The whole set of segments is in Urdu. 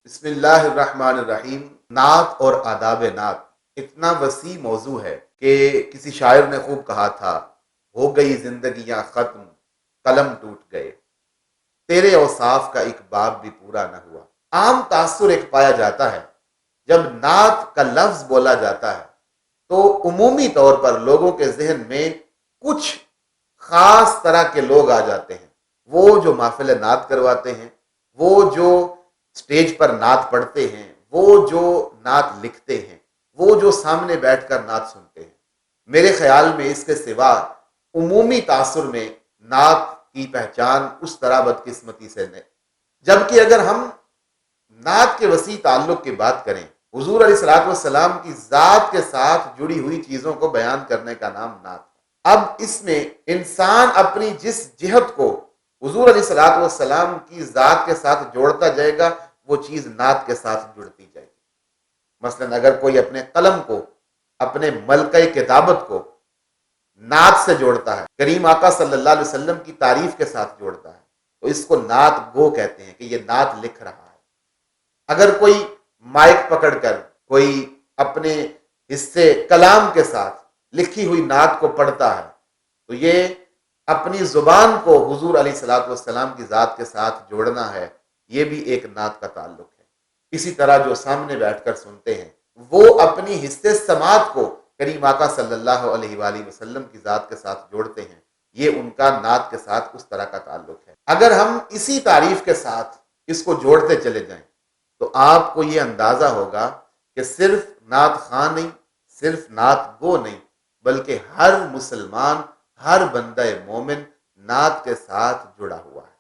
بسم اللہ الرحمن الرحیم۔ نعت اور آداب نعت اتنا وسیع موضوع ہے کہ کسی شاعر نے خوب کہا تھا، ہو گئی زندگیاں ختم، قلم ٹوٹ گئے، تیرے اوصاف کا ایک باب بھی پورا نہ ہوا۔ عام تاثر ایک پایا جاتا ہے جب نعت کا لفظ بولا جاتا ہے تو عمومی طور پر لوگوں کے ذہن میں کچھ خاص طرح کے لوگ آ جاتے ہیں۔ وہ جو محفل نعت کرواتے ہیں، وہ جو سٹیج پر نعت پڑھتے ہیں، وہ جو نعت لکھتے ہیں، وہ جو سامنے بیٹھ کر نعت سنتے ہیں۔ میرے خیال میں اس کے سوا عمومی تاثر میں نعت کی پہچان اس طرح بدقسمتی سے نہیں۔ جبکہ اگر ہم نعت کے وسیع تعلق کی بات کریں، حضور علیہ الصلوۃ والسلام کی ذات کے ساتھ جڑی ہوئی چیزوں کو بیان کرنے کا نام نعت ہے۔ اب اس میں انسان اپنی جس جہت کو حضور علیہ الصلوۃ والسلام کی ذات کے ساتھ جوڑتا جائے گا، وہ چیز نعت کے ساتھ جڑتی جائے گی۔ مثلا اگر کوئی اپنے قلم کو، اپنے ملکہ کتابت کو نعت سے جوڑتا ہے، کریم آقا صلی اللہ علیہ وسلم کی تعریف کے ساتھ جوڑتا ہے، تو اس کو نعت گو کہتے ہیں کہ یہ نعت لکھ رہا ہے۔ اگر کوئی مائک پکڑ کر کوئی اپنے حصے کلام کے ساتھ لکھی ہوئی نعت کو پڑھتا ہے، تو یہ اپنی زبان کو حضور علیہ الصلوۃ والسلام کی ذات کے ساتھ جوڑنا ہے، یہ بھی ایک نعت کا تعلق ہے۔ اسی طرح جو سامنے بیٹھ کر سنتے ہیں، وہ اپنی حصے سماعت کو کریم آقا صلی اللہ علیہ وآلہ وسلم کی ذات کے ساتھ جوڑتے ہیں، یہ ان کا نعت کے ساتھ اس طرح کا تعلق ہے۔ اگر ہم اسی تعریف کے ساتھ اس کو جوڑتے چلے جائیں تو آپ کو یہ اندازہ ہوگا کہ صرف نعت خواں نہیں، صرف نعت گو نہیں، بلکہ ہر مسلمان، ہر بندہ مومن نعت کے ساتھ جڑا ہوا ہے۔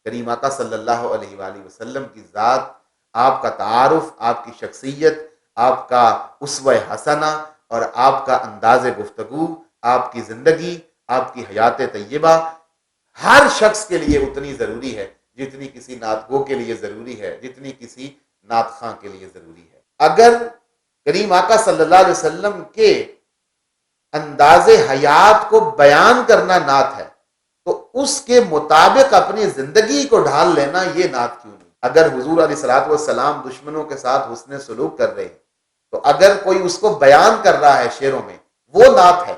کریم آقا صلی اللہ علیہ وآلہ وسلم کی ذات، آپ کا تعارف، آپ کی شخصیت، آپ کا اسوہ حسنہ اور آپ کا انداز گفتگو، آپ کی زندگی، آپ کی حیات طیبہ ہر شخص کے لیے اتنی ضروری ہے جتنی کسی نعت گو کے لیے ضروری ہے، جتنی کسی نعت خواں کے لیے ضروری ہے۔ اگر کریم آقا صلی اللہ علیہ وسلم کے انداز حیات کو بیان کرنا نعت ہے تو اس کے مطابق اپنی زندگی کو ڈھال لینا یہ نعت کیوں نہیں؟ اگر حضور علیہ الصلوۃ والسلام دشمنوں کے ساتھ حسن سلوک کر رہے ہیں تو اگر کوئی اس کو بیان کر رہا ہے شعروں میں، وہ نعت ہے،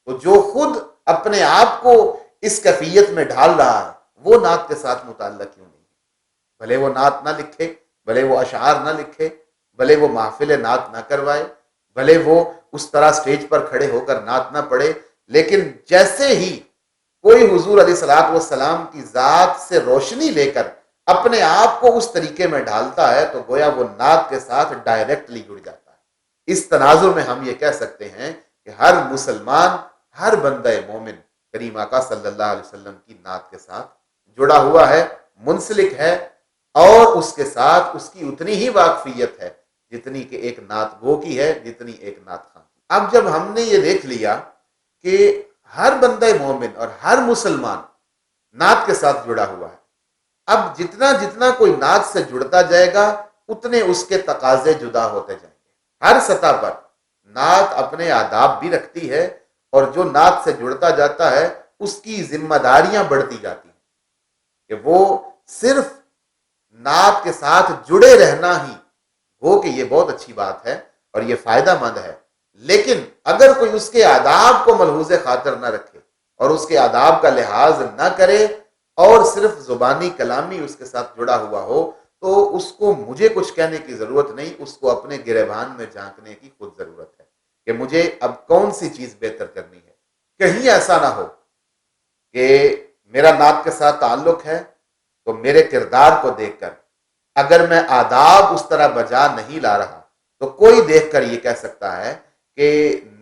تو جو خود اپنے آپ کو اس کیفیت میں ڈھال رہا ہے وہ نعت کے ساتھ متعلق کیوں نہیں؟ بھلے وہ نعت نہ لکھے، بھلے وہ اشعار نہ لکھے، بھلے وہ محفل نعت نہ کروائے، بھلے وہ اس طرح سٹیج پر کھڑے ہو کر نعت نہ پڑھے، لیکن جیسے ہی کوئی حضور علیہ الصلوۃ والسلام کی ذات سے روشنی لے کر اپنے آپ کو اس طریقے میں ڈالتا ہے تو گویا وہ نعت کے ساتھ ڈائریکٹلی جڑ جاتا ہے۔ اس تناظر میں ہم یہ کہہ سکتے ہیں کہ ہر مسلمان، ہر بندہ مومن کریم آقا صلی اللہ علیہ وسلم کی نعت کے ساتھ جڑا ہوا ہے، منسلک ہے، اور اس کے ساتھ اس کی اتنی ہی واقفیت ہے جتنی کہ ایک نعت گو کی ہے، جتنی ایک نعت خواں کی۔ اب جب ہم نے یہ دیکھ لیا کہ ہر بندہ مومن اور ہر مسلمان نعت کے ساتھ جڑا ہوا ہے، اب جتنا جتنا کوئی نعت سے جڑتا جائے گا اتنے اس کے تقاضے جدا ہوتے جائیں گے۔ ہر سطح پر نعت اپنے آداب بھی رکھتی ہے، اور جو نعت سے جڑتا جاتا ہے اس کی ذمہ داریاں بڑھتی جاتی ہیں کہ وہ صرف نعت کے ساتھ جڑے رہنا ہی ہو کہ یہ بہت اچھی بات ہے اور یہ فائدہ مند ہے، لیکن اگر کوئی اس کے آداب کو ملحوظ خاطر نہ رکھے اور اس کے آداب کا لحاظ نہ کرے اور صرف زبانی کلامی اس کے ساتھ جڑا ہوا ہو، تو اس کو مجھے کچھ کہنے کی ضرورت نہیں، اس کو اپنے گریبان میں جھانکنے کی خود ضرورت ہے کہ مجھے اب کون سی چیز بہتر کرنی ہے۔ کہیں ایسا نہ ہو کہ میرا نعت کے ساتھ تعلق ہے تو میرے کردار کو دیکھ کر اگر میں آداب اس طرح بجا نہیں لا رہا تو کوئی دیکھ کر یہ کہہ سکتا ہے کہ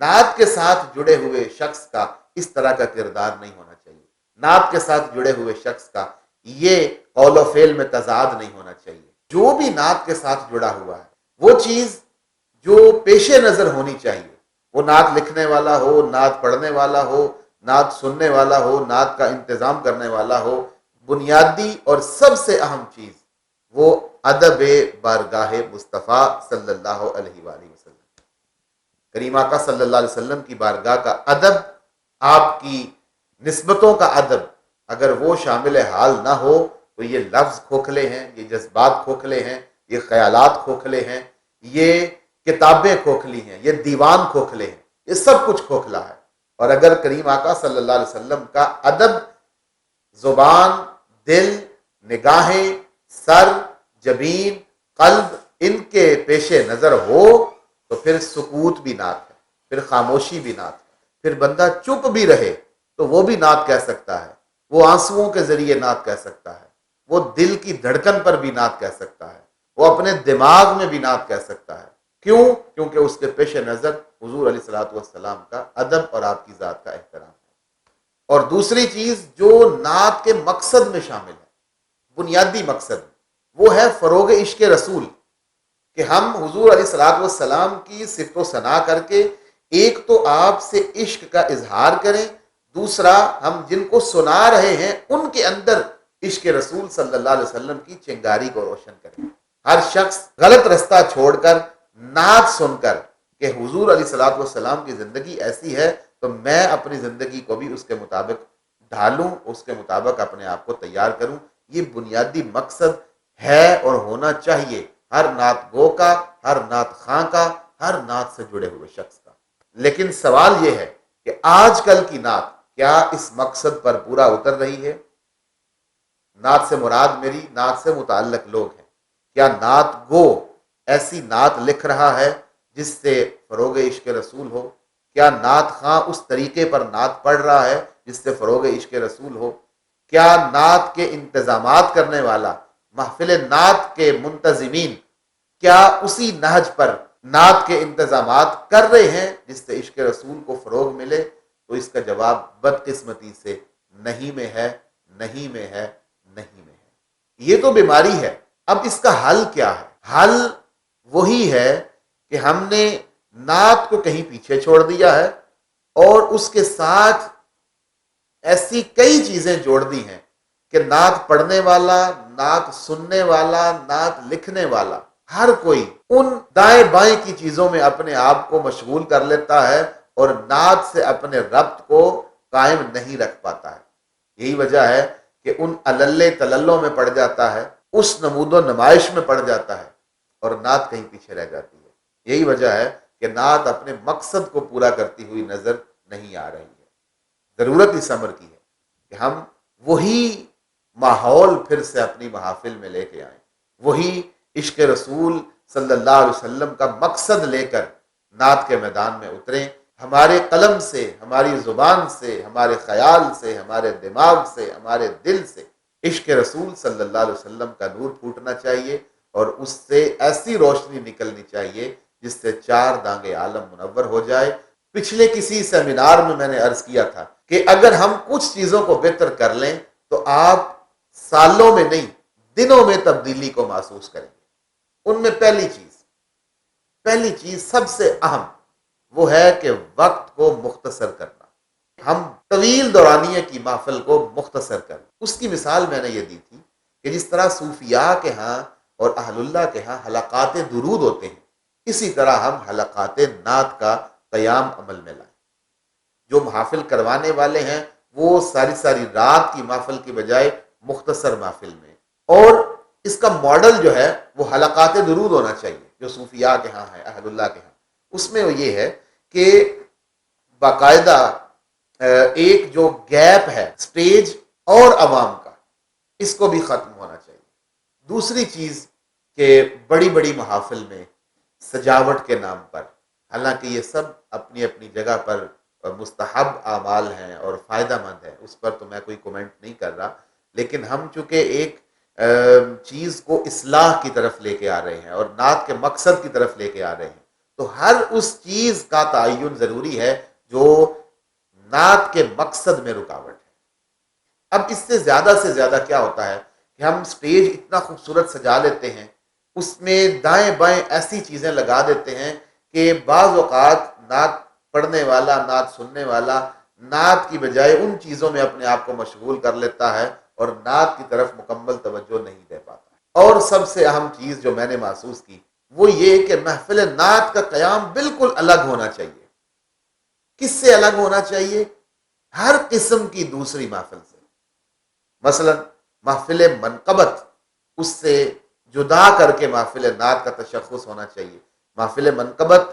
نعت کے ساتھ جڑے ہوئے شخص کا اس طرح کا کردار نہیں ہونا چاہیے، نعت کے ساتھ جڑے ہوئے شخص کا یہ قول و فعل میں تضاد نہیں ہونا چاہیے۔ جو بھی نعت کے ساتھ جڑا ہوا ہے وہ چیز جو پیش نظر ہونی چاہیے، وہ نعت لکھنے والا ہو، نعت پڑھنے والا ہو، نعت سننے والا ہو، نعت کا انتظام کرنے والا ہو، بنیادی اور سب سے اہم چیز وہ ادب بارگاہ مصطفیٰ صلی اللہ علیہ وآلہ وسلم۔ کریم آقا صلی اللہ علیہ وسلم کی بارگاہ کا ادب، آپ کی نسبتوں کا ادب اگر وہ شامل حال نہ ہو تو یہ لفظ کھوکھلے ہیں، یہ جذبات کھوکھلے ہیں، یہ خیالات کھوکھلے ہیں، یہ کتابیں کھوکھلی ہیں، یہ دیوان کھوکھلے ہیں، یہ سب کچھ کھوکھلا ہے۔ اور اگر کریم آقا صلی اللہ علیہ وسلم کا ادب زبان، دل، نگاہیں، سر، جبین، قلب ان کے پیش نظر ہو تو پھر سکوت بھی نعت ہے، پھر خاموشی بھی نعت ہے، پھر بندہ چپ بھی رہے تو وہ بھی نعت کہہ سکتا ہے، وہ آنسوؤں کے ذریعے نعت کہہ سکتا ہے، وہ دل کی دھڑکن پر بھی نعت کہہ سکتا ہے، وہ اپنے دماغ میں بھی نعت کہہ سکتا ہے۔ کیوں؟ کیونکہ اس کے پیش نظر حضور علیہ الصلوۃ والسلام کا ادب اور آپ کی ذات کا احترام ہے۔ اور دوسری چیز جو نعت کے مقصد میں شامل ہے، بنیادی مقصد، وہ ہے فروغ عشق رسول، کہ ہم حضور علیہ الصلوۃ والسلام کی صفت و ثنا کر کے ایک تو آپ سے عشق کا اظہار کریں، دوسرا ہم جن کو سنا رہے ہیں ان کے اندر عشق رسول صلی اللہ علیہ وسلم کی چنگاری کو روشن کریں۔ ہر شخص غلط رستہ چھوڑ کر نعت سن کر کہ حضور علیہ الصلوۃ والسلام کی زندگی ایسی ہے تو میں اپنی زندگی کو بھی اس کے مطابق ڈھالوں، اس کے مطابق اپنے آپ کو تیار کروں، یہ بنیادی مقصد ہے اور ہونا چاہیے ہر نعت گو کا، ہر نعت خواں کا، ہر نعت سے جڑے ہوئے شخص کا۔ لیکن سوال یہ ہے کہ آج کل کی نعت کیا اس مقصد پر پورا اتر رہی ہے؟ نعت سے مراد میری نعت سے متعلق لوگ ہیں، کیا نعت گو ایسی نعت لکھ رہا ہے جس سے فروغ عشق رسول ہو؟ کیا نعت خواں اس طریقے پر نعت پڑھ رہا ہے جس سے فروغ عشق رسول ہو؟ کیا نعت کے انتظامات کرنے والا، محفل نعت کے منتظمین کیا اسی نہج پر نعت کے انتظامات کر رہے ہیں جس سے عشق رسول کو فروغ ملے؟ تو اس کا جواب بدقسمتی سے نہیں میں ہے، نہیں میں ہے، نہیں میں ہے۔ یہ تو بیماری ہے۔ اب اس کا حل کیا ہے؟ حل وہی ہے کہ ہم نے نعت کو کہیں پیچھے چھوڑ دیا ہے اور اس کے ساتھ ایسی کئی چیزیں جوڑ دی ہیں کہ نعت پڑھنے والا، نعت سننے والا، نعت لکھنے والا ہر کوئی ان دائیں بائیں کی چیزوں میں اپنے آپ کو مشغول کر لیتا ہے اور نعت سے اپنے ربط کو قائم نہیں رکھ پاتا ہے۔ یہی وجہ ہے کہ ان عللے تللوں میں پڑ جاتا ہے، اس نمود و نمائش میں پڑ جاتا ہے اور نعت کہیں پیچھے رہ جاتی ہے۔ یہی وجہ ہے کہ نعت اپنے مقصد کو پورا کرتی ہوئی نظر نہیں آ رہی ہے۔ ضرورت اس امر کی ہے کہ ہم وہی ماحول پھر سے اپنی محافل میں لے کے آئیں، وہی عشق رسول صلی اللہ علیہ وسلم کا مقصد لے کر نعت کے میدان میں اتریں۔ ہمارے قلم سے، ہماری زبان سے، ہمارے خیال سے، ہمارے دماغ سے، ہمارے دل سے عشق رسول صلی اللہ علیہ وسلم کا نور پھوٹنا چاہیے اور اس سے ایسی روشنی نکلنی چاہیے جس سے چار دانگ عالم منور ہو جائے۔ پچھلے کسی سیمینار میں نے عرض کیا تھا کہ اگر ہم کچھ چیزوں کو بہتر کر لیں تو آپ سالوں میں نہیں، دنوں میں تبدیلی کو محسوس کریں گے۔ ان میں پہلی چیز سب سے اہم وہ ہے کہ وقت کو مختصر کرنا۔ ہم طویل دورانیے کی محفل کو مختصر کریں۔ اس کی مثال میں نے یہ دی تھی کہ جس طرح صوفیاء کے ہاں اور اہل اللہ کے ہاں حلقات درود ہوتے ہیں، اسی طرح ہم حلقات نعت کا قیام عمل میں لائیں۔ جو محافل کروانے والے ہیں وہ ساری رات کی محفل کی بجائے مختصر محفل میں، اور اس کا ماڈل جو ہے وہ حلقات درود ہونا چاہیے جو صوفیاء کے ہاں ہے، اہل اللہ کے ہاں۔ اس میں یہ ہے کہ باقاعدہ ایک جو گیپ ہے سٹیج اور عوام کا، اس کو بھی ختم ہونا چاہیے۔ دوسری چیز کہ بڑی محافل میں سجاوٹ کے نام پر، حالانکہ یہ سب اپنی اپنی جگہ پر مستحب اعمال ہیں اور فائدہ مند ہیں، اس پر تو میں کوئی کومنٹ نہیں کر رہا، لیکن ہم چونکہ ایک چیز کو اصلاح کی طرف لے کے آ رہے ہیں اور نعت کے مقصد کی طرف لے کے آ رہے ہیں، تو ہر اس چیز کا تعین ضروری ہے جو نعت کے مقصد میں رکاوٹ ہے۔ اب اس سے زیادہ کیا ہوتا ہے کہ ہم سٹیج اتنا خوبصورت سجا لیتے ہیں، اس میں دائیں بائیں ایسی چیزیں لگا دیتے ہیں کہ بعض اوقات نعت پڑھنے والا، نعت سننے والا نعت کی بجائے ان چیزوں میں اپنے آپ کو مشغول کر لیتا ہے اور نعت کی طرف مکمل توجہ نہیں دے پاتا۔ اور سب سے اہم چیز جو میں نے محسوس کی وہ یہ کہ محفل نعت کا قیام بالکل الگ ہونا چاہیے۔ کس سے الگ ہونا چاہیے؟ ہر قسم کی دوسری محفل سے۔ مثلا محفل منقبت اس سے جدا کر کے محفل نعت کا تشخص ہونا چاہیے، محفل منقبت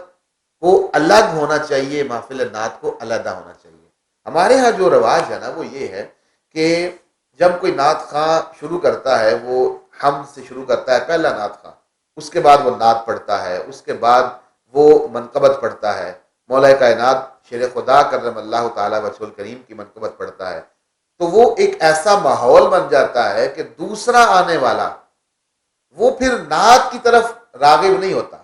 کو الگ ہونا چاہیے، محفل نعت کو علیحدہ ہونا چاہیے۔ ہمارے ہاں جو رواج ہے نا وہ یہ ہے کہ جب کوئی نعت خواں شروع کرتا ہے، وہ حمد سے شروع کرتا ہے، پہلا نعت خواں، اس کے بعد وہ نعت پڑھتا ہے، اس کے بعد وہ منقبت پڑھتا ہے، مولا کائنات شیر خدا کرم اللہ تعالیٰ وجہ الکریم کی منقبت پڑھتا ہے، تو وہ ایک ایسا ماحول بن جاتا ہے کہ دوسرا آنے والا وہ پھر نعت کی طرف راغب نہیں ہوتا،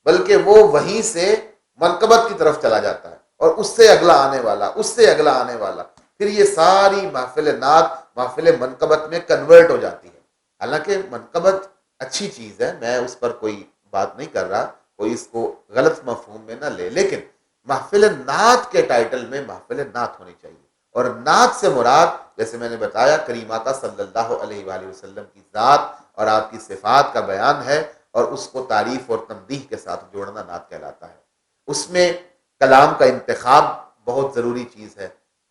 بلکہ وہ وہیں سے منقبت کی طرف چلا جاتا ہے، اور اس سے اگلا آنے والا، اس سے اگلا آنے والا، پھر یہ ساری محفل نعت محفل منقبت میں کنورٹ ہو جاتی ہے۔ حالانکہ منقبت اچھی چیز ہے، میں اس پر کوئی بات نہیں کر رہا، کوئی اس کو غلط مفہوم میں نہ لے، لیکن محفل نعت کے ٹائٹل میں محفل نعت ہونی چاہیے، اور نعت سے مراد جیسے میں نے بتایا کریم آقا صلی اللہ علیہ وآلہ وسلم کی ذات اور آپ کی صفات کا بیان ہے، اور اس کو تعریف اور تمدیح کے ساتھ جوڑنا نعت کہلاتا ہے۔ اس میں کلام کا انتخاب بہت ضروری چیز ہے،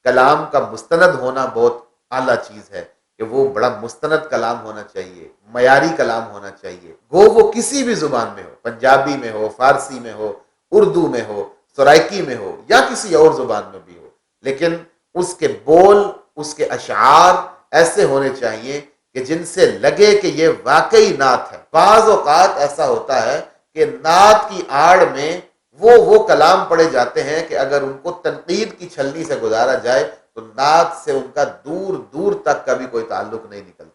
کلام کا مستند ہونا بہت اعلیٰ چیز ہے، کہ وہ بڑا مستند کلام ہونا چاہیے، معیاری کلام ہونا چاہیے، گو وہ کسی بھی زبان میں ہو، پنجابی میں ہو، فارسی میں ہو، اردو میں ہو، سرائکی میں ہو، یا کسی اور زبان میں بھی ہو، لیکن اس کے بول، اس کے اشعار ایسے ہونے چاہیے کہ جن سے لگے کہ یہ واقعی نعت ہے۔ بعض اوقات ایسا ہوتا ہے کہ نعت کی آڑ میں وہ کلام پڑھے جاتے ہیں کہ اگر ان کو تنقید کی چھلنی سے گزارا جائے تو نعت سے ان کا دور دور تک کا بھی کوئی تعلق نہیں نکلتا۔